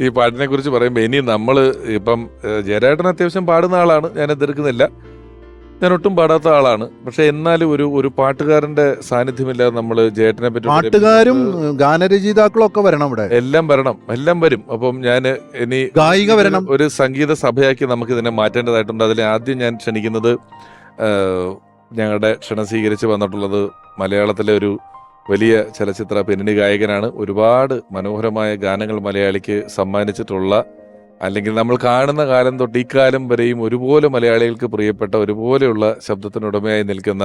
ഈ പാട്ടിനെ കുറിച്ച് പറയുമ്പോൾ ഇനി നമ്മൾ ഇപ്പം ജയരാട്ടൻ അത്യാവശ്യം പാടുന്ന ആളാണ്, ഞാൻ എതിർക്കുന്നില്ല, ഞാൻ ഒട്ടും പാടാത്ത ആളാണ്. പക്ഷെ എന്നാലും ഒരു പാട്ടുകാരന്റെ സാന്നിധ്യമില്ലാതെ നമ്മൾ ജയേട്ടനെ പറ്റി, പാട്ടുകാരും ഗാനരചയിതാക്കളും ഒക്കെ വരണം ഇവിടെ, എല്ലാം വരും. അപ്പം ഞാൻ ഇനി ഗായിക വരണം, ഒരു സംഗീത സഭയാക്കി നമുക്ക് ഇതിനെ മാറ്റേണ്ടതായിട്ടുണ്ട്. അതിൽ ആദ്യം ഞാൻ ക്ഷണിക്കുന്നത്, ഞങ്ങളുടെ ക്ഷണം സ്വീകരിച്ച് വന്നിട്ടുള്ളത് മലയാളത്തിലെ ഒരു വലിയ ചലച്ചിത്ര പിന്നണി ഗായകനാണ്. ഒരുപാട് മനോഹരമായ ഗാനങ്ങൾ മലയാളിക്ക് സമ്മാനിച്ചിട്ടുള്ള, അല്ലെങ്കിൽ നമ്മൾ കാണുന്ന കാലം തൊട്ട് ഇക്കാലം വരെയും ഒരുപോലെ മലയാളികൾക്ക് പ്രിയപ്പെട്ട, ഒരുപോലെയുള്ള ശബ്ദത്തിനുടമയായി നിൽക്കുന്ന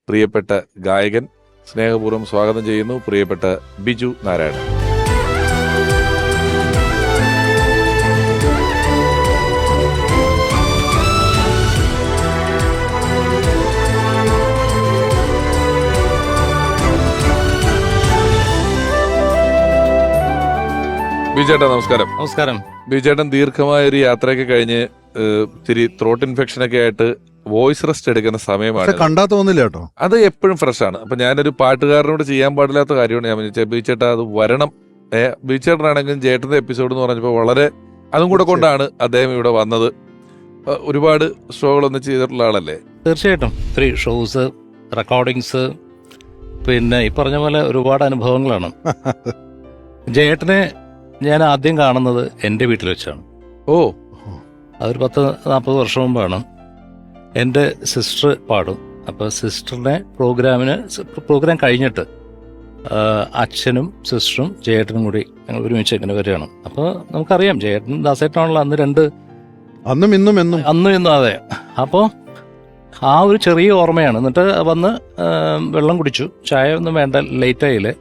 പ്രിയപ്പെട്ട ഗായകൻ, സ്നേഹപൂർവ്വം സ്വാഗതം ചെയ്യുന്നു പ്രിയപ്പെട്ട ബിജു നാരായണൻ. ബിജുചേട്ടാ നമസ്കാരം. നമസ്കാരം. ബിജുചേട്ടൻ ദീർഘമായ ഒരു യാത്രയൊക്കെ കഴിഞ്ഞ് ഇത്തിരി ത്രോട്ട് ഇൻഫെക്ഷൻ ഒക്കെ ആയിട്ട് വോയിസ് റെസ്റ്റ് എടുക്കുന്ന സമയമാണ്. കണ്ടാ തോന്നില്ല കേട്ടോ, അത് എപ്പോഴും ഫ്രഷ് ആണ്. അപ്പൊ ഞാനൊരു പാട്ടുകാരനോട് ചെയ്യാൻ പാടില്ലാത്ത കാര്യമാണ് ഞാൻ വിളിച്ചത്. ബിജുചേട്ടാ അത് വരണം. ബിജുചേട്ടനാണെങ്കിലും ചേട്ടന്റെ എപ്പിസോഡ് എന്ന് പറഞ്ഞപ്പോൾ വളരെ അതും കൂടെ കൊണ്ടാണ് അദ്ദേഹം ഇവിടെ വന്നത്. ഒരുപാട് ഷോകളൊന്നും ചെയ്തിട്ടുള്ള ആളല്ലേ? തീർച്ചയായിട്ടും. 3 ഷോസ്, റെക്കോർഡിങ്സ്, പിന്നെ ഈ പറഞ്ഞ പോലെ ഒരുപാട് അനുഭവങ്ങളാണ്. ജയേട്ടനെ ഞാൻ ആദ്യം കാണുന്നത് എൻ്റെ വീട്ടിൽ വെച്ചാണ്. അതൊരു 10-40 വർഷം മുമ്പാണ്. എൻ്റെ സിസ്റ്റർ പാടും. അപ്പോൾ സിസ്റ്ററിനെ പ്രോഗ്രാം കഴിഞ്ഞിട്ട് അച്ഛനും സിസ്റ്ററും ജയേട്ടനും കൂടി ഞങ്ങൾ ഒരുമിച്ച് ഇങ്ങനെ വരികയാണ്. അപ്പോൾ നമുക്കറിയാം ജയേട്ടൻ ദാസേട്ടനാണല്ലോ അന്നും ഇന്നും. അതെ. അപ്പോൾ ആ ഒരു ചെറിയ ഓർമ്മയാണ്. എന്നിട്ട് വന്ന് വെള്ളം കുടിച്ചു. ചായ ഒന്നും വേണ്ട, ലേറ്റായില്ലേ,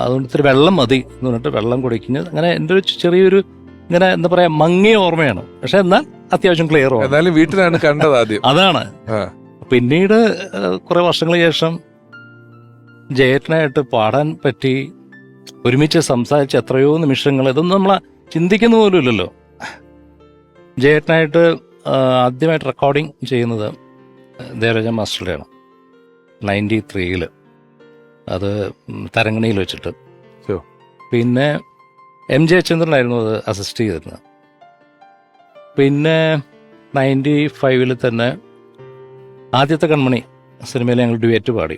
അതുകൊണ്ട് ഇത്തിരി വെള്ളം മതി എന്ന് പറഞ്ഞിട്ട് വെള്ളം കുടിക്കുന്നത്. അങ്ങനെ എൻ്റെ ഒരു ചെറിയൊരു ഇങ്ങനെ എന്താ പറയാ മങ്ങിയ ഓർമ്മയാണ്. പക്ഷെ എന്നാൽ അത്യാവശ്യം ക്ലിയർ ഓർമ്മ. വീട്ടിലാണ് കണ്ടത് ആദ്യം. അതാണ്. പിന്നീട് കുറെ വർഷങ്ങൾക്ക് ശേഷം ജയേട്ടനായിട്ട് പാടാൻ പറ്റി, ഒരുമിച്ച് സംസാരിച്ച് എത്രയോ നിമിഷങ്ങൾ, ഇതൊന്നും നമ്മളെ ചിന്തിക്കുന്ന പോലും ഇല്ലല്ലോ. ജയേട്ടനായിട്ട് ആദ്യമായിട്ട് റെക്കോർഡിങ് ചെയ്യുന്നത് ദേവരാജ മാസ്റ്ററുടെയാണ് 93-ൽ. അത് തരങ്ങണിയിൽ വെച്ചിട്ട്. പിന്നെ MJ അച്യുതനായിരുന്നു അത് അസിസ്റ്റ് ചെയ്തിരുന്നത്. പിന്നെ 95-ൽ തന്നെ ആദ്യത്തെ കൺമണി സിനിമയിൽ ഞങ്ങൾ ഡ്യുവറ്റ് പാടി.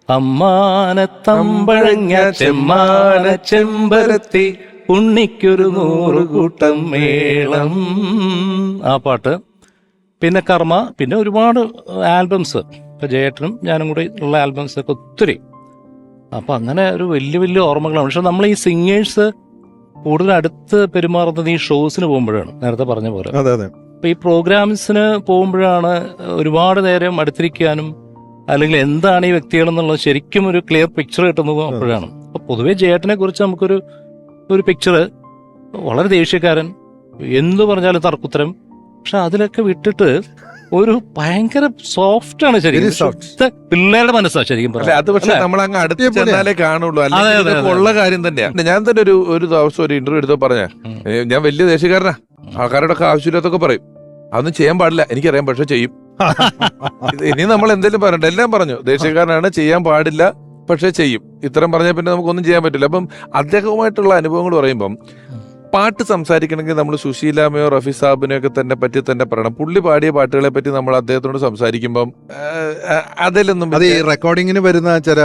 അമ്മാനത്തമ്പഴങ്ങ ചെമ്മാന ചെമ്പരത്തി ഉണ്ണിക്കൊരു 100 കൂട്ടം മേളം, ആ പാട്ട്. പിന്നെ കർമ്മ, പിന്നെ ഒരുപാട് ആൽബംസ്. ഇപ്പം ജയേട്ടനും ഞാനും കൂടി ഉള്ള ആൽബംസൊക്കെ ഒത്തിരി. അപ്പം അങ്ങനെ ഒരു വലിയ വലിയ ഓർമ്മകളാണ്. പക്ഷെ നമ്മൾ ഈ സിംഗേഴ്സ് കൂടുതൽ അടുത്ത് പെരുമാറുന്നത് ഈ ഷോസിന് പോകുമ്പോഴാണ്, നേരത്തെ പറഞ്ഞ പോലെ. അപ്പം ഈ പ്രോഗ്രാംസിന് പോകുമ്പോഴാണ് ഒരുപാട് നേരം അടുത്തിരിക്കാനും അല്ലെങ്കിൽ എന്താണ് ഈ വ്യക്തികൾ എന്നുള്ളത് ശരിക്കും ഒരു ക്ലിയർ പിക്ചർ കിട്ടുന്നത് അപ്പോഴാണ്. അപ്പം പൊതുവെ ജയേട്ടനെ കുറിച്ച് നമുക്കൊരു പിക്ചർ, വളരെ ദേഷ്യക്കാരൻ, എന്തു പറഞ്ഞാലും തർക്കുത്തരം. പക്ഷെ അതിലൊക്കെ വിട്ടിട്ട് ഒരു ഭയങ്കര സോഫ്റ്റ് ആണ് ശരിക്കും. പിള്ളേരുടെ മനസ്സാണ് ശരിക്കും പറഞ്ഞത്. അത് പക്ഷെ നമ്മൾ അങ്ങ് അടുത്ത് ചെന്നാലേ കാണുള്ളൂ. ഉള്ള കാര്യം തന്നെയാണ്. ഞാൻ തന്നെ ഒരു ദിവസം ഒരു ഇന്റർവ്യൂ എടുത്തോ പറഞ്ഞ, ഞാൻ വലിയ ദേശീയക്കാരനാ, ആൾക്കാരോടൊക്കെ ആവശ്യമില്ലാത്തൊക്കെ പറയും, അതൊന്നും ചെയ്യാൻ പാടില്ല, എനിക്കറിയാം, പക്ഷെ ചെയ്യും. ഇനി നമ്മൾ എന്തെങ്കിലും പറയണ്ട, എല്ലാം പറഞ്ഞു, ദേശീയക്കാരനാണ്, ചെയ്യാൻ പാടില്ല പക്ഷെ ചെയ്യും. ഇത്തരം പറഞ്ഞാൽ പിന്നെ നമുക്കൊന്നും ചെയ്യാൻ പറ്റില്ല. അപ്പം അദ്ദേഹവുമായിട്ടുള്ള അനുഭവങ്ങൾ പറയുമ്പം പാട്ട് സംസാരിക്കണമെങ്കിൽ നമ്മൾ സുശീലാമയോ റഫി സാബിനെയോ ഒക്കെ പറ്റി തന്നെ പറയണം. പുള്ളി പാടിയ പാട്ടുകളെ പറ്റി നമ്മൾ അദ്ദേഹത്തോട് സംസാരിക്കുമ്പം അതിലൊന്നും, അത് ഈ റെക്കോർഡിങ്ങിന് വരുന്ന ചില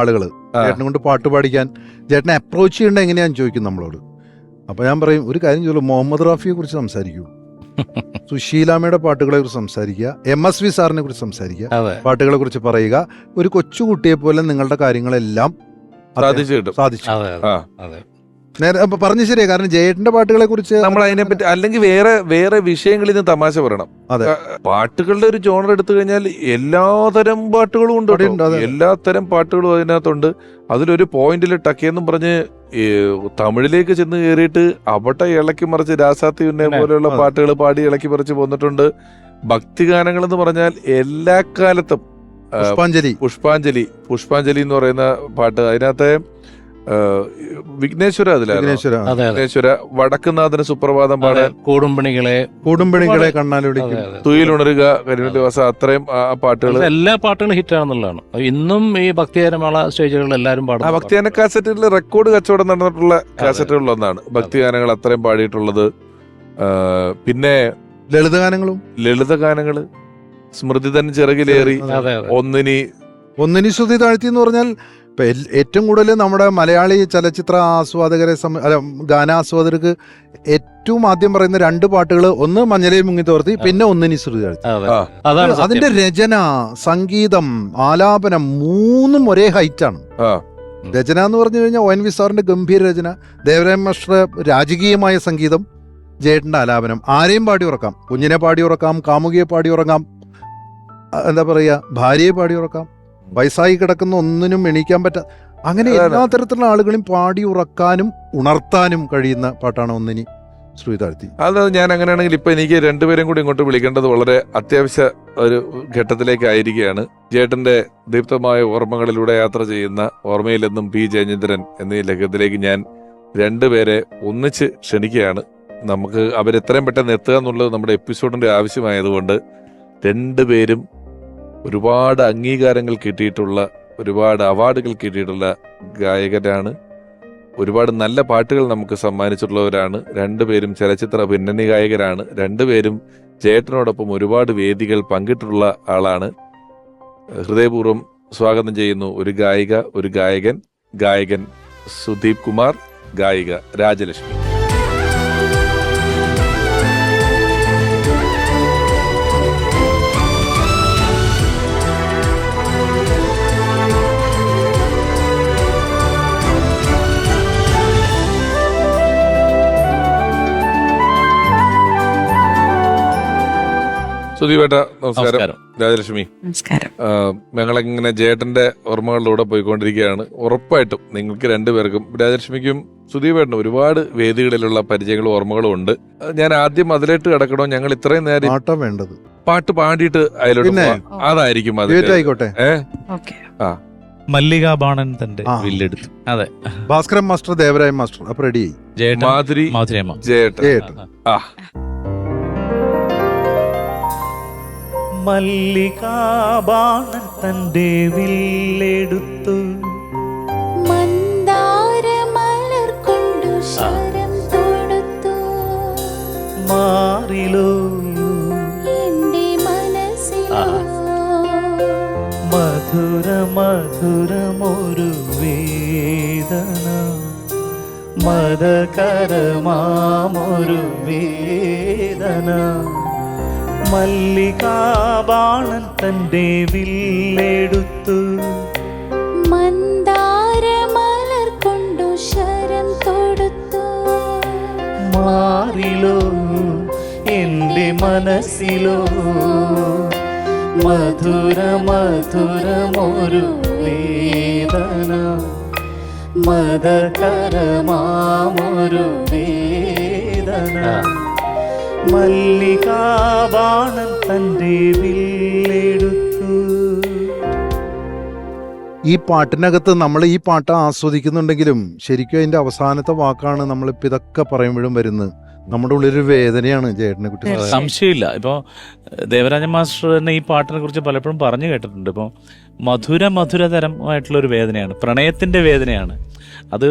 ആളുകൾ ചേട്ടനെ കൊണ്ട് പാട്ട് പാടിക്കാൻ ചേട്ടനെ അപ്രോച്ച് ചെയ്യേണ്ട എങ്ങനെയാന്ന് ചോദിക്കും നമ്മളോട്. അപ്പൊ ഞാൻ പറയും, ഒരു കാര്യം ചോദിച്ചു, മുഹമ്മദ് റാഫിയെ കുറിച്ച് സംസാരിക്കൂ, സുശീലാമയുടെ പാട്ടുകളെ കുറിച്ച് സംസാരിക്കുക, MSV സാറിനെ കുറിച്ച് സംസാരിക്കുക, പാട്ടുകളെ കുറിച്ച് പറയുക. ഒരു കൊച്ചുകുട്ടിയെ പോലെ നിങ്ങളുടെ കാര്യങ്ങളെല്ലാം സാധിച്ചു. നേരെ പറഞ്ഞു ശരിയാ. കാരണം ജയേട്ടന്റെ പാട്ടുകളെ കുറിച്ച് നമ്മൾ അതിനെപ്പറ്റി, അല്ലെങ്കിൽ വേറെ വിഷയങ്ങളിൽ നിന്ന് തമാശ പറയണം. പാട്ടുകളുടെ ഒരു ജോണർ എടുത്തു കഴിഞ്ഞാൽ എല്ലാതരം പാട്ടുകളും ഉണ്ട്, എല്ലാത്തരം പാട്ടുകളും അതിനകത്തുണ്ട്. അതിലൊരു പോയിന്റിൽ ടക്കേന്നും പറഞ്ഞ് തമിഴിലേക്ക് ചെന്ന് കയറിയിട്ട് അവിടെ ഇളക്കി മറിച്ച് രാസാത്തി ഉന്നെ പോലെയുള്ള പാട്ടുകൾ പാടി ഇളക്കി മറിച്ച് പോന്നിട്ടുണ്ട്. ഭക്തിഗാനങ്ങൾ എന്ന് പറഞ്ഞാൽ എല്ലാ കാലത്തും പുഷ്പാഞ്ജലി എന്ന് പറയുന്ന പാട്ട്, അതിനകത്തെ വിഘ്നേശ്വര അതിലായിരുന്നു. വിഘ്നേശ്വര അതെ അതെ വിഘ്നേശ്വര വടക്കുന്നാഥന് സുപ്രഭാതം പാടാൻ, കൂടുമ്പണികളെ കൂടുംബിണികളെ കണ്ണാൽ വിളിക്കും, തുയിലുണരുക, കരിമദിവസം, അത്രയും ആ പാട്ടുകൾ. എല്ലാ പാട്ടുകളും ഹിറ്റാണെന്നുള്ളതാണ്. ഇന്നും ഈ ഭക്തിഗാനമേള സ്റ്റേജുകളിൽ എല്ലാവരും ആ പാടും. ഭക്തിഗാന കാസറ്റുകളിൽ റെക്കോർഡ് കച്ചവടം നടന്നിട്ടുള്ള കാസറ്റുകളിലൊന്നാണ് ഭക്തിഗാനങ്ങൾ അത്രയും പാടിയിട്ടുള്ളത്. പിന്നെ ലളിതഗാനങ്ങളും ലളിതഗാനങ്ങള്, സ്മൃതിതൻ ചിറകിലേറി, അതെ അതെ ഒന്നിനി ശ്രുതി താഴ്ത്തി എന്ന് പറഞ്ഞാൽ ഇപ്പൊ ഏറ്റവും കൂടുതൽ നമ്മുടെ മലയാളി ചലച്ചിത്ര ആസ്വാദകരെ ഗാനാസ്വാദകർക്ക് ഏറ്റവും ആദ്യം പറയുന്ന രണ്ട് പാട്ടുകൾ, ഒന്ന് മഞ്ഞലയിൽ മുങ്ങി തോർത്തി, പിന്നെ ഒന്നിനി ശ്രുതി താഴ്ത്തി. അതെ ആ. അതാണ് അതിന്റെ രചന, സംഗീതം, ആലാപനം മൂന്നും ഒരേ ഹൈറ്റാണ്. ആ രചന എന്ന് പറഞ്ഞു കഴിഞ്ഞാൽ ONV സാറിന്റെ ഗംഭീര രചന, ദേവരാജൻ മാസ്റ്ററുടെ രാജകീയമായ സംഗീതം, ജയേട്ടന്റെ ആലാപനം. ആരെയും പാടി ഉറക്കാം, കുഞ്ഞിനെ പാടി ഉറക്കാം, കാമുകിയെ പാടി ഉറങ്ങാം, എന്താ പറയുക, ഭാര്യയെ പാടി ഉറക്കാം, വയസ്സായി കിടക്കുന്ന ഒന്നിനും എണീക്കാൻ പറ്റാ, അങ്ങനെ എല്ലാ തരത്തിലുള്ള ആളുകളെയും പാടി ഉറക്കാനും ഉണർത്താനും കഴിയുന്ന പാട്ടാണ് ഒന്നിനി ശ്രുതി താഴ്ത്തി. അത് ഞാൻ അങ്ങനെയാണെങ്കിൽ ഇപ്പൊ എനിക്ക് രണ്ടുപേരും കൂടി ഇങ്ങോട്ട് വിളിക്കേണ്ടത് വളരെ അത്യാവശ്യ ഒരു ഘട്ടത്തിലേക്കായിരിക്കുകയാണ്. ജേട്ടന്റെ ദീപ്തമായ ഓർമ്മകളിലൂടെ യാത്ര ചെയ്യുന്ന ഓർമ്മയിലെന്നും പി ജയചന്ദ്രൻ എന്നീ ലേഖത്തിലേക്ക് ഞാൻ രണ്ടുപേരെ ഒന്നിച്ച് ക്ഷണിക്കുകയാണ്. നമുക്ക് അവരെത്രയും പെട്ടെന്ന് എത്തുക എന്നുള്ളത് നമ്മുടെ എപ്പിസോഡിന്റെ ആവശ്യമായതുകൊണ്ട് രണ്ടുപേരും ഒരുപാട് അംഗീകാരങ്ങൾ കിട്ടിയിട്ടുള്ള, ഒരുപാട് അവാർഡുകൾ കിട്ടിയിട്ടുള്ള ഗായകരാണ്. ഒരുപാട് നല്ല പാട്ടുകൾ നമുക്ക് സമ്മാനിച്ചിട്ടുള്ളവരാണ്. രണ്ടുപേരും ചലച്ചിത്ര പിന്നണി ഗായകരാണ്. രണ്ടുപേരും ജയേട്ടനോടൊപ്പം ഒരുപാട് വേദികൾ പങ്കിട്ടിട്ടുള്ള ആളാണ്. ഹൃദയപൂർവ്വം സ്വാഗതം ചെയ്യുന്നു ഒരു ഗായിക, ഒരു ഗായകൻ. ഗായകൻ സുദീപ് കുമാർ, ഗായിക രാജലക്ഷ്മി. സുദീപേട്ട നമസ്കാരം. രാജലക്ഷ്മി നമസ്കാരം. ഞങ്ങളിങ്ങനെ ജേട്ടന്റെ ഓർമ്മകളിലൂടെ പോയിക്കൊണ്ടിരിക്കുകയാണ്. ഉറപ്പായിട്ടും നിങ്ങൾക്ക് രണ്ടുപേർക്കും, രാജലക്ഷ്മിക്കും സുദീപേട്ടനും, ഒരുപാട് വേദികളിലുള്ള പരിചയങ്ങളും ഓർമ്മകളും ഉണ്ട്. ഞാൻ ആദ്യം അതിലേട്ട് കിടക്കണോ? ഞങ്ങൾ ഇത്രയും നേരം പാട്ടാ വേണ്ടത്, പാട്ട് പാടിയിട്ട് അതിലോട്ട് പോവാം. അതായിരിക്കും അത്. ആയിക്കോട്ടെ. ഓക്കെ. മല്ലികാബാണൻ തന്റെ ആ. വില്ലെടുത്തു. അതെ, ഭാസ്കരൻ മാസ്റ്റർ, ദേവരായ മാസ്റ്റർ, അപ്പൊ റെഡിയായി. ജയേട്ടൻ, മാധുരി, മാധുരിയമ്മ. ജേട്ടൻ. ജയേട്ടൻ. ആ മല്ലികാബാണൻ തന്റെ വില്ലെടുത്തു, മന്ദാരമലർ കൊണ്ടു ശരം തൊടുത്തു, മാറിലോ എന്റെ മനസ്സിലോ മധുര മധുരമൊരു വേദന, മദകരമാമൊരു വേദന. മല്ലികാബാണൻ തന്റെ വില്ലെടുത്തു, മന്ദാരമലർ കൊണ്ടു ശരം തൊടുത്തു, മാറിലോ എന്റെ മനസ്സിലോ മധുര മധുരമൊരു വേദന, മദകരമാമൊരു വേദന. മല്ലികാബാണൻ തന്റെ വില്ലെടുത്തു. ഈ പാട്ടിനകത്ത് നമ്മൾ ഈ പാട്ട് ആസ്വദിക്കുന്നുണ്ടെങ്കിലും ശരിക്കും അതിന്റെ അവസാനത്തെ വാക്കാണ് നമ്മളിപ്പോ ഇതൊക്കെ പറയുമ്പോഴും വരുന്നത്. നമ്മുടെ ഉള്ളിലൊരു വേദനയാണ് ജയേട്ടനെ കുട്ടി. സംശയമില്ല. ഇപ്പോൾ ദേവരാജൻ മാസ്റ്റർ തന്നെ ഈ പാട്ടിനെ കുറിച്ച് പലപ്പോഴും പറഞ്ഞു കേട്ടിട്ടുണ്ട്. ഇപ്പോൾ മധുരതരമായിട്ടുള്ളൊരു വേദനയാണ്, പ്രണയത്തിന്റെ വേദനയാണ് അത്.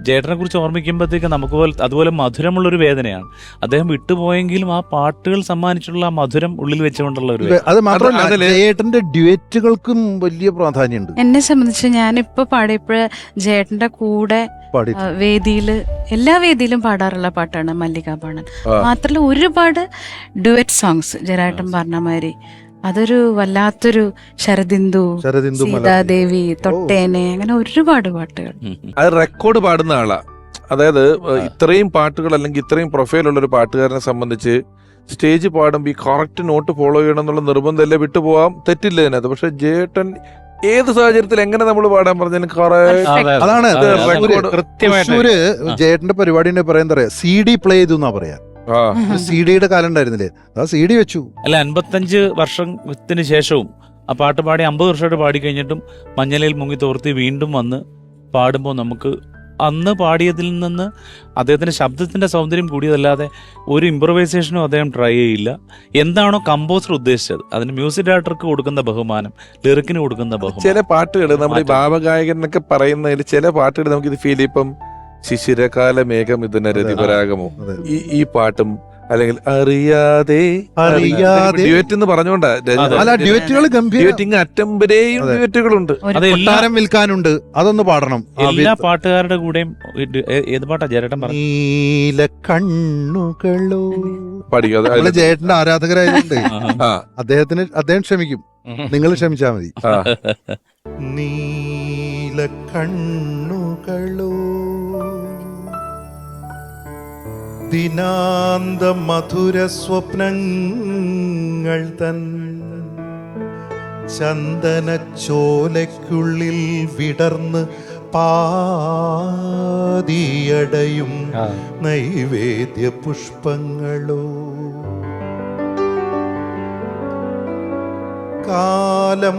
ജേട്ടനെ കുറിച്ച് ഓർമ്മിക്കുമ്പോഴത്തേക്ക് നമുക്ക് അതുപോലെ മധുരമുള്ളൊരു വേദനയാണ്. അദ്ദേഹം വിട്ടുപോയെങ്കിലും ആ പാട്ടുകൾ സമ്മാനിച്ചിട്ടുള്ള ആ മധുരം ഉള്ളിൽ വെച്ചുകൊണ്ടുള്ള ഒരു അത് മാത്രമല്ല ജയേട്ടന്റെ ഡ്യുവറ്റുകൾക്കും വലിയ പ്രാധാന്യമുണ്ട്. എന്നെ സംബന്ധിച്ച് ഞാനിപ്പോ പാടിയപ്പോഴ് ജേട്ടന്റെ കൂടെ പാടി എല്ലാ വേദിയിലും പാടാറുള്ള പാട്ടാണ് മല്ലികാബാണൻ. മാത്രമല്ല ഒരുപാട് ഡുവറ്റ് സോങ്സ് ജയരാട്ടൻ പറഞ്ഞ മാതിരി അതൊരു വല്ലാത്തൊരു ശരദിന്ദു, സീതാദേവി, തൊട്ടേനെ, അങ്ങനെ ഒരുപാട് പാട്ടുകൾ. അത് റെക്കോർഡ് പാടുന്ന ആളാ. അതായത് ഇത്രയും പാട്ടുകൾ അല്ലെങ്കിൽ ഇത്രയും പ്രൊഫൈലുള്ള ഒരു പാട്ടുകാരനെ സംബന്ധിച്ച് സ്റ്റേജ് പാടുമ്പോൾ ഈ കറക്റ്റ് നോട്ട് ഫോളോ ചെയ്യണം എന്നുള്ള നിർബന്ധമല്ലേ, വിട്ടുപോകാം, തെറ്റില്ല ഇതിനകത്ത്. പക്ഷെ ജേട്ടൻ ഏത് സാഹചര്യത്തിൽ എങ്ങനെ നമ്മൾ പാടാൻ പറഞ്ഞാലും അതാണ് കൃത്യമായിട്ട് ജയേട്ടന്റെ പരിപാടി പറയാൻ പറയാ CD പ്ലേ ചെയ്തു എന്നാ പറയാ. CD-യുടെ കാലം ഉണ്ടായിരുന്നില്ലേ, ആ CD വെച്ചു. അല്ല, 55 വർഷത്തിന് ശേഷവും ആ പാട്ട് പാടി 50 വർഷമായിട്ട് പാടി കഴിഞ്ഞിട്ടും മഞ്ഞലയിൽ മുങ്ങി തോർത്തി വീണ്ടും വന്ന് പാടുമ്പോൾ നമുക്ക് അന്ന് പാടിയതിൽ നിന്ന് അദ്ദേഹത്തിൻ്റെ ശബ്ദത്തിൻ്റെ സൗന്ദര്യം കൂടിയതല്ലാതെ ഒരു ഇംപ്രവൈസേഷനും അദ്ദേഹം ട്രൈ ചെയ്യില്ല. എന്താണോ കമ്പോസർ ഉദ്ദേശിച്ചത് അതിന് മ്യൂസിക് ഡയറക്ടർക്ക് കൊടുക്കുന്ന ബഹുമാനം, ലിറിക്കിന് കൊടുക്കുന്ന ബഹുമാനം. ചില പാട്ടുകൾ നമ്മുടെ ഈ ഭാവഗായകൻ എന്നൊക്കെ പറയുന്നതിൽ ചില പാട്ടുകൾ നമുക്ക് ഇത് ഫീൽ ഇപ്പം ശിശിരകാല മേഘം ഇതിന് രതിപരാഗമോ ഈ പാട്ടും അല്ലെങ്കിൽ അറിയാതെ ഡ്യുവറ്റ് എന്ന് പറഞ്ഞോണ്ടാ ഡ്യുവറ്റുകൾ ഡ്യുവറ്റിങ് അറ്റം വരെയും ഡ്യുവറ്റുകളുണ്ട്. അതെല്ലാം വിൽക്കാനുണ്ട്, അതൊന്ന് പാടണം. എല്ലാ പാട്ടുകാരുടെ കൂടെയും ഏത് പാട്ടാ ചേട്ടൻ പറഞ്ഞു? നീല കണ്ണുകളോ പാടിക്കും. ചേട്ടന്റെ ആരാധകരായതുകൊണ്ട് അദ്ദേഹം ക്ഷമിക്കും, നിങ്ങൾ ക്ഷമിച്ചാ മതി. നീല കണ്ണുകളോ ദിനാന്ത മധുര സ്വപ്നങ്ങൾ തൻ ചന്ദനച്ചോലയ്ക്കുള്ളിൽ വിടർന്ന് പാതിയടയും നൈവേദ്യ പുഷ്പങ്ങളോ കാലം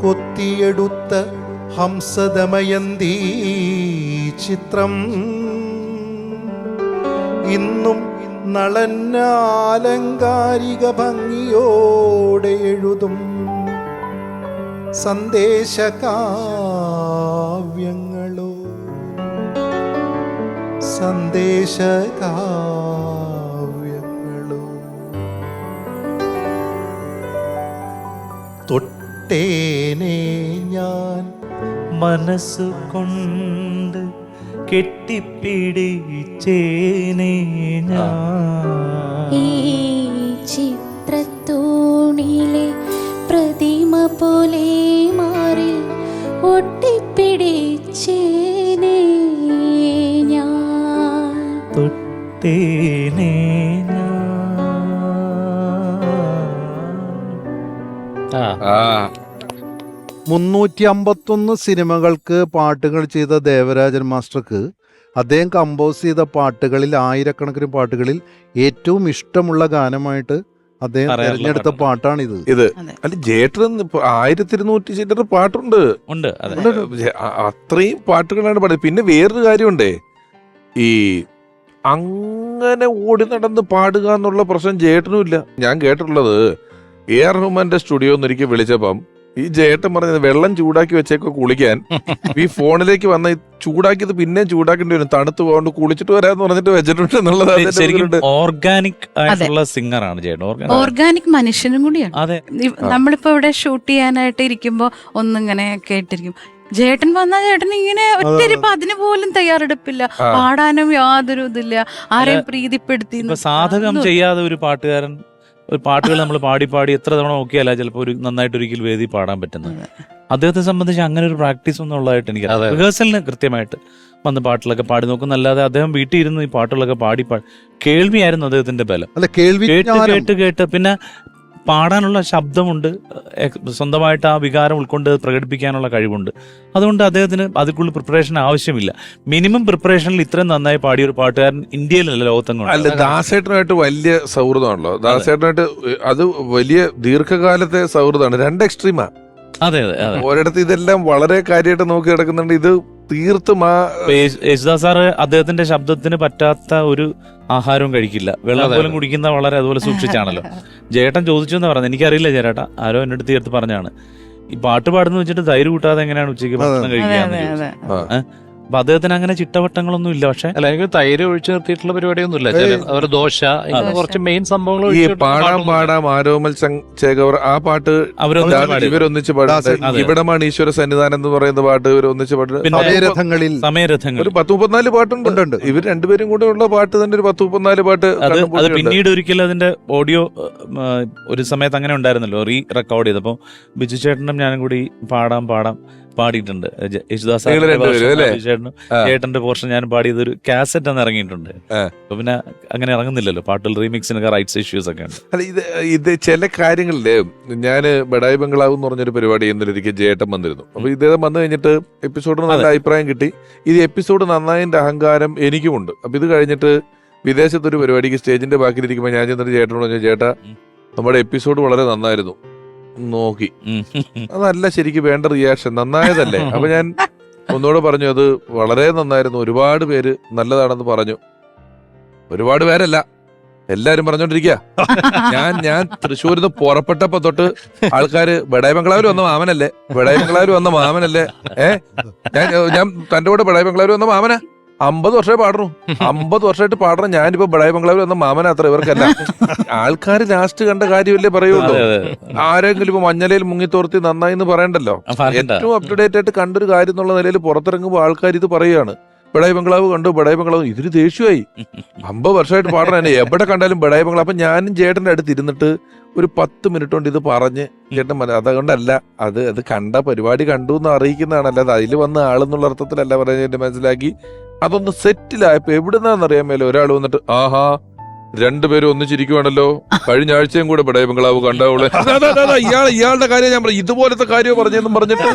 കൊത്തിയെടുത്ത ഹംസദമയന്തി ചിത്രം ഇന്നും നളനാലങ്കാരിക ഭംഗിയോടെ എഴുതും സന്ദേശകാവ്യങ്ങളോ സന്ദേശകാവ്യങ്ങളോ തൊട്ടേനെ ഞാൻ മനസ്സുകൊണ്ട് കെട്ടിപ്പിടിച്ചേനെ ഞാൻ ഈ ചിത്രത്തൂണിലെ പ്രതിമ പോലെ മാറിൽ ഒട്ടിപ്പിടിച്ചേനെ ഞാൻ തൊട്ടേനെ ഞാൻ. 351 സിനിമകൾക്ക് പാട്ടുകൾ ചെയ്ത ദേവരാജൻ മാസ്റ്റർക്ക് അദ്ദേഹം കമ്പോസ് ചെയ്ത പാട്ടുകളിൽ ആയിരക്കണക്കിന് പാട്ടുകളിൽ ഏറ്റവും ഇഷ്ടമുള്ള ഗാനമായിട്ട് അദ്ദേഹം തിരഞ്ഞെടുത്ത പാട്ടാണിത്. ഇത് അല്ല ജേട്ടൻ 1200 ചില്ലറ പാട്ടുണ്ട്. അത്രയും പാട്ടുകളാണ് പാടിയത്. പിന്നെ വേറൊരു കാര്യമുണ്ടേ, ഈ അങ്ങനെ ഓടി നടന്ന് പാടുക എന്നുള്ള പ്രശ്നം ജേട്ടനും ഇല്ല. ഞാൻ കേട്ടിട്ടുള്ളത് AR റഹ്മാന്റെ സ്റ്റുഡിയോ ഒരിക്കൽ വിളിച്ചപ്പം ഈ ജേട്ടൻ പറഞ്ഞത് വെള്ളം ചൂടാക്കി വെച്ചേക്കോ കുളിക്കാൻ, ഈ ഫോണിലേക്ക് വന്ന ചൂടാക്കിയത് പിന്നെയും ചൂടാക്കേണ്ടി വരും, തണുത്ത് പോകാണ്ട് കുളിച്ചിട്ട് വരാന്ന് പറഞ്ഞിട്ട് വെച്ചിട്ടുണ്ട് എന്നുള്ളത്. ഓർഗാനിക് ആയിട്ടുള്ള സിംഗർ ആണ് ചേട്ടൻ, ഓർഗാനിക് മനുഷ്യനും കൂടിയാണ്. നമ്മളിപ്പോ ഇവിടെ ഷൂട്ട് ചെയ്യാനായിട്ട് ഇരിക്കുമ്പോ ഒന്നിങ്ങനെ കേട്ടിരിക്കും, ജേട്ടൻ വന്നാ ചേട്ടൻ ഇങ്ങനെ ഒറ്റരിപ്പോ അതിന് പോലും തയ്യാറെടുപ്പില്ല, പാടാനും യാതൊരു ഇതില്ല, ആരെയും പ്രീതിപ്പെടുത്തി. സാധകം ചെയ്യാതെ ഒരു പാട്ടുകാരൻ ഒരു പാട്ടുകൾ നമ്മൾ പാടി പാടി എത്ര തവണ നോക്കിയാലോ ചിലപ്പോൾ ഒരു നന്നായിട്ട് ഒരിക്കൽ വേദി പാടാൻ പറ്റുന്നത്. അദ്ദേഹത്തെ സംബന്ധിച്ച് അങ്ങനെ ഒരു പ്രാക്ടീസ് ഒന്നും ഉള്ളതായിട്ട് എനിക്ക് റിഹേഴ്സലിന് കൃത്യമായിട്ട് വന്ന് പാട്ടുകളൊക്കെ പാടി നോക്കുന്നല്ലാതെ അദ്ദേഹം വീട്ടിൽ ഇരുന്ന് ഈ പാട്ടുകളൊക്കെ പാടി കേൾവിയായിരുന്നു അദ്ദേഹത്തിന്റെ ബലം. കേട്ട് കേട്ട് പിന്നെ പാടാനുള്ള ശബ്ദമുണ്ട്, സ്വന്തമായിട്ട് ആ വികാരം ഉൾക്കൊണ്ട് പ്രകടിപ്പിക്കാനുള്ള കഴിവുണ്ട്. അതുകൊണ്ട് അദ്ദേഹത്തിന് അതിക്കുള്ള പ്രിപ്പറേഷൻ ആവശ്യമില്ല. മിനിമം പ്രിപ്പറേഷനിൽ ഇത്രയും നന്നായി പാടിയ ഒരു പാട്ടുകാരൻ ഇന്ത്യയിലല്ല ലോകത്തെങ്ങും. അല്ല, ദാസേട്ടനുമായിട്ട് വലിയ സൗഹൃദമാണല്ലോ. ദാസേട്ടനായിട്ട് അത് വലിയ ദീർഘകാലത്തെ സൗഹൃദമാണ്. 2 എക്സ്ട്രീമാ. അതെ അതെ അതെ. ഒരിടത്ത് ഇതെല്ലാം വളരെ കാര്യമായിട്ട് നോക്കി കിടക്കുന്നുണ്ട്. ഇത് തീർത്തും യേശുദാസ് സാറ് അദ്ദേഹത്തിന്റെ ശബ്ദത്തിന് പറ്റാത്ത ഒരു ആഹാരവും കഴിക്കില്ല, വെള്ളം പോലും കുടിക്കുന്ന വളരെ അതുപോലെ സൂക്ഷിച്ചാണല്ലോ. ജേട്ടൻ ചോദിച്ചു എന്ന് പറഞ്ഞത് എനിക്കറിയില്ല ചേട്ടാ, ആരോ എന്റെ അടുത്ത് ചേർത്ത് പറഞ്ഞാണ്, ഈ പാട്ട് പാടുന്ന വെച്ചിട്ട് തൈര് കൂട്ടാതെ എങ്ങനെയാണ് ഉച്ചയ്ക്ക് ഭക്ഷണം കഴിക്കുക. അപ്പൊ അദ്ദേഹത്തിന് അങ്ങനെ ചിട്ടവട്ടങ്ങളൊന്നും ഇല്ല. പക്ഷെ അല്ല, എനിക്ക് തൈര് ഒഴിച്ചു നിർത്തിയിട്ടുള്ള പരിപാടിയൊന്നും ഇല്ല. അവർ ദോശ കുറച്ച് മെയിൻ സംഭവങ്ങൾ. ഈ പാടാം പാടാം ആരോമൽ ചേകവർ ആ പാട്ട് ഇവരൊന്നിച്ച് പാടും. ഇവിടമാണ് ഈശ്വര സന്നിധാനം എന്ന് പറയുന്ന പാട്ട് ഇവരൊന്നിച്ച് പാടും. സമയരഥങ്ങൾ ഒരു 10-34 പാട്ടുണ്ട്. ഇവർ രണ്ടുപേരും കൂടെ ഉള്ള പാട്ട് തന്നെ ഒരു 10-34 പാട്ട്. അത് പിന്നീട് ഒരിക്കലും അതിന്റെ ഓഡിയോ ഒരു സമയത്ത് അങ്ങനെ ഉണ്ടായിരുന്നല്ലോ, റെക്കോർഡ് ചെയ്തപ്പോ ബിജു ചേട്ടനും ഞാനും കൂടി പാടാം പാടിയിട്ടുണ്ട്. യേശുദാസ് ചേട്ടന്റെ പോർഷൻ ഞാൻ പാടിയത് ഒരു കാസറ്റ് എന്ന് ഇറങ്ങിയിട്ടുണ്ട്. അപ്പൊ പിന്നെ അങ്ങനെ ഇറങ്ങുന്നില്ലല്ലോ പാട്ടുകൾ, റീമിക്സിനൊക്കെ റൈറ്റ്സ് ഇഷ്യൂസ് ഒക്കെ ഉണ്ട്. അല്ല, ഇത് ചില കാര്യങ്ങളില് ഞാന് ബഡായി ബംഗ്ലാവ് എന്ന് പറഞ്ഞൊരു പരിപാടി എന്നൊരിക്കൽ ജേട്ടൻ വന്നിരുന്നു. അപ്പൊ ഇദ്ദേഹം വന്നു കഴിഞ്ഞിട്ട് എപ്പിസോഡിന് നല്ല അഭിപ്രായം കിട്ടി. ഇത് എപ്പിസോഡ് നന്നായതിന്റെ അഹങ്കാരം എനിക്കുമുണ്ട്. അപ്പൊ ഇത് കഴിഞ്ഞിട്ട് വിദേശത്തൊരു പരിപാടിക്ക് സ്റ്റേജിന്റെ ബാക്കിലിരിക്കുമ്പോൾ ഞാൻ ചെന്നിട്ട് ചേട്ടനോട് പറഞ്ഞു, ചേട്ടാ നമ്മുടെ എപ്പിസോഡ് വളരെ നന്നായിരുന്നു, നോക്കി അതല്ല ശരിക്കും വേണ്ട റിയാക്ഷൻ നന്നായതല്ലേ. അപ്പൊ ഞാൻ ഒന്നുകൂടെ പറഞ്ഞു അത് വളരെ നന്നായിരുന്നു, ഒരുപാട് പേര് നല്ലതാണെന്ന് പറഞ്ഞു. ഒരുപാട് പേരല്ല, എല്ലാരും പറഞ്ഞോണ്ടിരിക്കുക. ഞാൻ തൃശ്ശൂരിൽ നിന്ന് പുറപ്പെട്ടപ്പോ തൊട്ട് ആൾക്കാര് ബഡായി ബംഗ്ലാവിൽ വന്ന മാമനല്ലേ, ബഡായി ബംഗ്ലാവിൽ വന്ന മാമനല്ലേ. ഞാൻ തന്റെ കൂടെ ബഡായി ബംഗ്ലാവിൽ വന്ന മാമനാ. 50 വർഷമായി പാടുന്നു, 50 വർഷമായിട്ട് പാടണം. ഞാനിപ്പോ ബഡായി ബംഗ്ലാവിൽ വന്ന മാമന അത്ര, ഇവർക്കല്ല. ആൾക്കാർ ലാസ്റ്റ് കണ്ട കാര്യമല്ലേ പറയുള്ളൂ. ആരെങ്കിലും ഇപ്പൊ മഞ്ഞലയിൽ മുങ്ങിത്തോർത്തി നന്നായി എന്ന് പറയണ്ടല്ലോ. ഏറ്റവും അപ് ടു ഡേറ്റ് ആയിട്ട് കണ്ടൊരു കാര്യം എന്നുള്ള നിലയിൽ പുറത്തിറങ്ങുമ്പോൾ ആൾക്കാർ ഇത് പറയുകയാണ്, ബഡായി ബംഗ്ലാവ് കണ്ടു, ബഡായി ബംഗ്ലാവ്. ഇതിന് ദേഷ്യമായി. 50 വർഷമായിട്ട് പാടണം, എവിടെ കണ്ടാലും ബഡായി ബംഗ്ലാവ്. അപ്പൊ ഞാനും ചേട്ടന്റെ അടുത്ത് ഇരുന്നിട്ട് ഒരു 10 മിനിറ്റ് കൊണ്ട് ഇത് പറഞ്ഞ് ചേട്ടൻ അതുകൊണ്ടല്ല, അത് കണ്ട പരിപാടി കണ്ടു എന്ന് അറിയിക്കുന്നതാണ്, അല്ലാതെ അതിൽ വന്ന ആളെന്നുള്ള അർത്ഥത്തിലല്ല പറഞ്ഞ മനസ്സിലാക്കി. അതൊന്ന് സെറ്റിലായപ്പോ എവിടുന്നാന്നറിയാൻ മേലെ ഒരാൾ വന്നിട്ട്, ആഹാ 2 പേരും ഒന്നിച്ചിരിക്കുവാണല്ലോ, കഴിഞ്ഞ ആഴ്ചയും കൂടെ ബഡായി ബംഗ്ലാവ് കണ്ടാവുള്ളൂ. ഇയാളുടെ കാര്യം ഞാൻ പറഞ്ഞു, ഇതുപോലത്തെ കാര്യം പറഞ്ഞെന്നും പറഞ്ഞിട്ട്